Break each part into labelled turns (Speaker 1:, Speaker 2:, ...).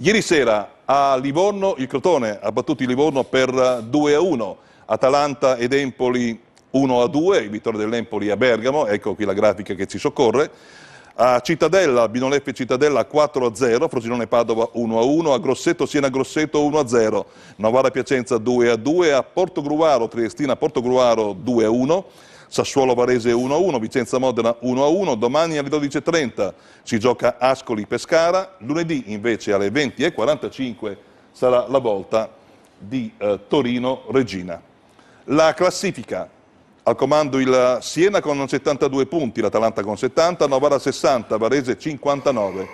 Speaker 1: Ieri sera a Livorno il Crotone ha battuto il Livorno per 2-1, Atalanta ed Empoli 1-2, vittoria dell'Empoli a Bergamo, ecco qui la grafica che ci soccorre. A Cittadella, Binoleffe Cittadella 4-0, Frosinone Padova 1-1, a Grosseto Siena Grosseto 1-0, Novara Piacenza 2-2, a Portogruaro Triestina Portogruaro 2-1, Sassuolo Varese 1-1, Vicenza Modena 1-1, domani alle 12:30 si gioca Ascoli Pescara, lunedì invece alle 20:45 sarà la volta di Torino Reggina. La classifica: al comando il Siena con 72 punti, l'Atalanta con 70, Novara 60, Varese 59.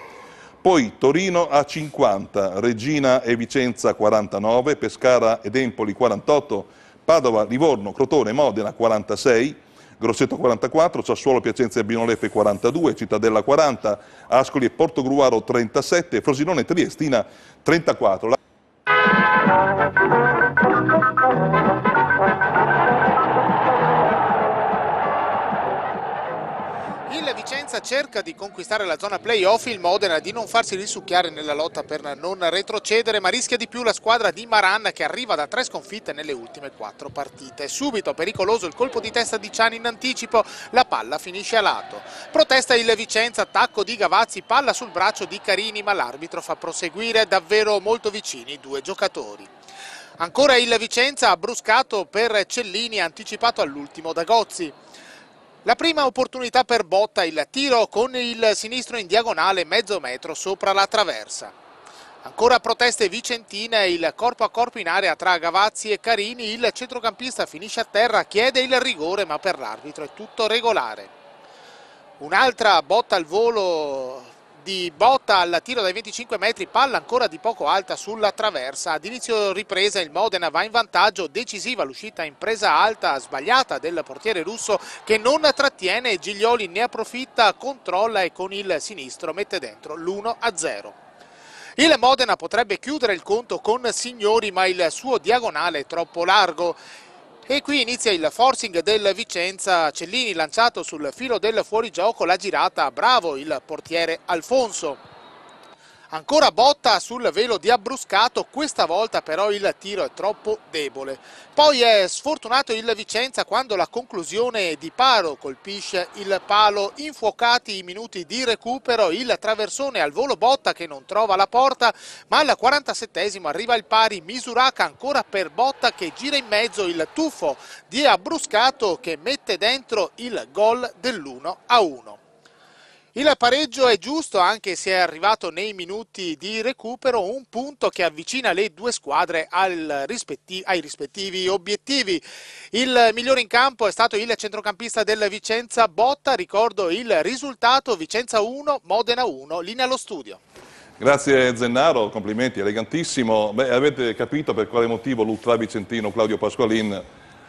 Speaker 1: Poi Torino a 50, Reggina e Vicenza 49, Pescara ed Empoli 48, Padova, Livorno, Crotone, Modena 46, Grosseto 44, Sassuolo, Piacenza e Binoleffe 42, Cittadella 40, Ascoli e Portogruaro 37, Frosinone e Triestina 34.
Speaker 2: Il Vicenza cerca di conquistare la zona play-off, il Modena di non farsi risucchiare nella lotta per non retrocedere, ma rischia di più la squadra di Maran che arriva da 3 sconfitte nelle ultime 4 partite. Subito pericoloso il colpo di testa di Ciani in anticipo, la palla finisce a lato. Protesta il Vicenza, attacco di Gavazzi, palla sul braccio di Carini, ma l'arbitro fa proseguire davvero molto vicini i due giocatori. Ancora il Vicenza, abbruscato per Cellini, anticipato all'ultimo da Gozzi. La prima opportunità per Botta, il tiro con il sinistro in diagonale mezzo metro sopra la traversa. Ancora proteste vicentine, il corpo a corpo in area tra Gavazzi e Carini, il centrocampista finisce a terra, chiede il rigore ma per l'arbitro è tutto regolare. Un'altra botta al volo di Botta al tiro dai 25 metri, palla ancora di poco alta sulla traversa. Ad inizio ripresa il Modena va in vantaggio, decisiva l'uscita in presa alta sbagliata del portiere russo che non trattiene, Giglioli ne approfitta, controlla e con il sinistro mette dentro l'1-0. Il Modena potrebbe chiudere il conto con Signori ma il suo diagonale è troppo largo. E qui inizia il forcing del Vicenza, Cellini lanciato sul filo del fuorigioco, la girata, bravo il portiere Alfonso. Ancora Botta sul velo di Abbruscato, questa volta però il tiro è troppo debole. Poi è sfortunato il Vicenza quando la conclusione di Paro colpisce il palo, infuocati i minuti di recupero, il traversone al volo Botta che non trova la porta, ma al 47esimo arriva il pari, Misuraka ancora per Botta che gira in mezzo, il tuffo di Abbruscato che mette dentro il gol dell'1-1. Il pareggio è giusto anche se è arrivato nei minuti di recupero, un punto che avvicina le due squadre ai rispettivi obiettivi. Il migliore in campo è stato il centrocampista del Vicenza Botta, ricordo il risultato: Vicenza 1, Modena 1, linea allo studio.
Speaker 1: Grazie Zennaro, complimenti, elegantissimo. Beh, avete capito per quale motivo l'ultra vicentino Claudio Pasqualin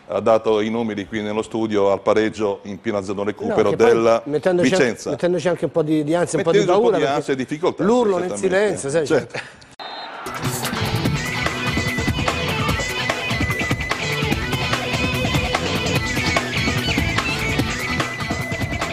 Speaker 1: ha dato i numeri qui nello studio al pareggio in piena zona recupero del Vicenza.
Speaker 3: Mettendoci anche un po' di ansia, un po' di paura.
Speaker 1: Un po' di ansia e difficoltà.
Speaker 3: L'urlo nel silenzio, sai?
Speaker 1: Certo.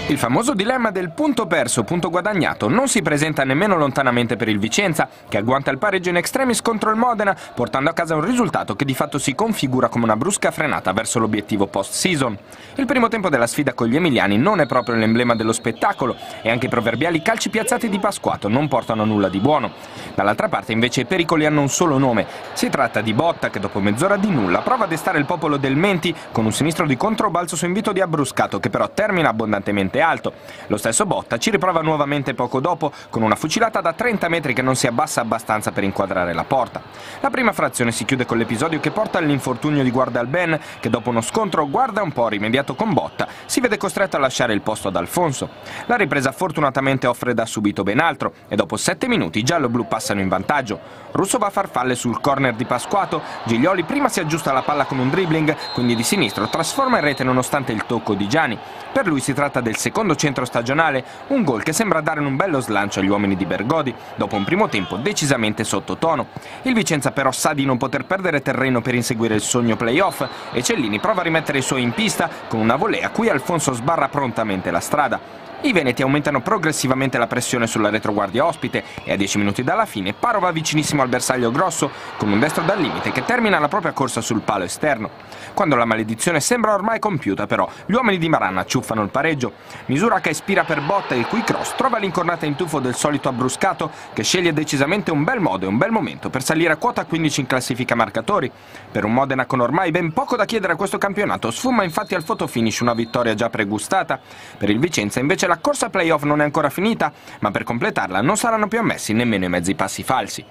Speaker 4: Il famoso dilemma del punto perso, punto guadagnato non si presenta nemmeno lontanamente per il Vicenza, che agguanta il pareggio in extremis contro il Modena, portando a casa un risultato che di fatto si configura come una brusca frenata verso l'obiettivo post-season. Il primo tempo della sfida con gli emiliani non è proprio l'emblema dello spettacolo e anche i proverbiali calci piazzati di Pasquato non portano nulla di buono. Dall'altra parte invece i pericoli hanno un solo nome. Si tratta di Botta che dopo mezz'ora di nulla prova a destare il popolo del Menti con un sinistro di controbalzo su invito di Abbruscato che però termina abbondantemente alto. Lo stesso Botta ci riprova nuovamente poco dopo con una fucilata da 30 metri che non si abbassa abbastanza per inquadrare la porta. La prima frazione si chiude con l'episodio che porta all'infortunio di Guardalben che dopo uno scontro guarda un po' rimediato con Botta si vede costretto a lasciare il posto ad Alfonso. La ripresa fortunatamente offre da subito ben altro e dopo 7 minuti i giallo-blu passano in vantaggio. Russo va a farfalle sul corner di Pasquato, Giglioli prima si aggiusta la palla con un dribbling, quindi di sinistro trasforma in rete nonostante il tocco di Gianni. Per lui si tratta del secondo centro stagionale, un gol che sembra dare un bello slancio agli uomini di Bergodi, dopo un primo tempo decisamente sottotono. Il Vicenza però sa di non poter perdere terreno per inseguire il sogno playoff e Cellini prova a rimettere i suoi in pista con una volée a cui Alfonso sbarra prontamente la strada. I veneti aumentano progressivamente la pressione sulla retroguardia ospite e a 10 minuti dalla fine Paro va vicinissimo al bersaglio grosso con un destro dal limite che termina la propria corsa sul palo esterno. Quando la maledizione sembra ormai compiuta però, gli uomini di Maran acciuffano il pareggio. Misuraca ispira per botta e il cui cross trova l'incornata in tuffo del solito abbruscato che sceglie decisamente un bel modo e un bel momento per salire a quota 15 in classifica marcatori. Per un Modena con ormai ben poco da chiedere a questo campionato sfuma infatti al fotofinish una vittoria già pregustata. Per il Vicenza invece la corsa playoff non è ancora finita, ma per completarla non saranno più ammessi nemmeno i mezzi passi falsi.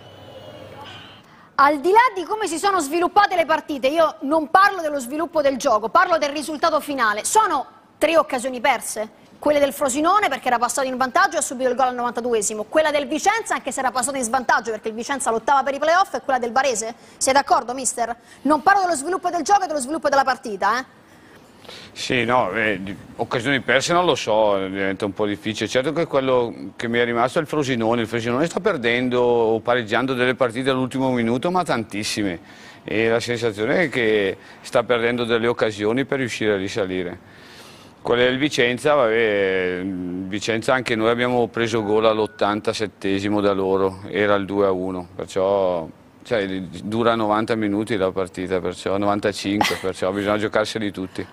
Speaker 5: Al di là di come si sono sviluppate le partite, io non parlo dello sviluppo del gioco, parlo del risultato finale. Sono 3 occasioni perse. Quelle del Frosinone perché era passato in vantaggio e ha subito il gol al 92esimo. Quella del Vicenza anche se era passato in svantaggio perché il Vicenza lottava per i playoff, e quella del Varese. Sei d'accordo, mister? Non parlo dello sviluppo del gioco e dello sviluppo della partita, eh?
Speaker 6: Sì, no, occasioni perse non lo so, diventa un po' difficile. Certo che quello che mi è rimasto è il Frosinone sta perdendo o pareggiando delle partite all'ultimo minuto, ma tantissime. E la sensazione è che sta perdendo delle occasioni per riuscire a risalire. Quella del Vicenza, vabbè, Vicenza anche noi abbiamo preso gol all'87esimo da loro, era il 2-1, perciò... Cioè, dura 90 minuti la partita, perciò 95, perciò bisogna giocarseli tutti.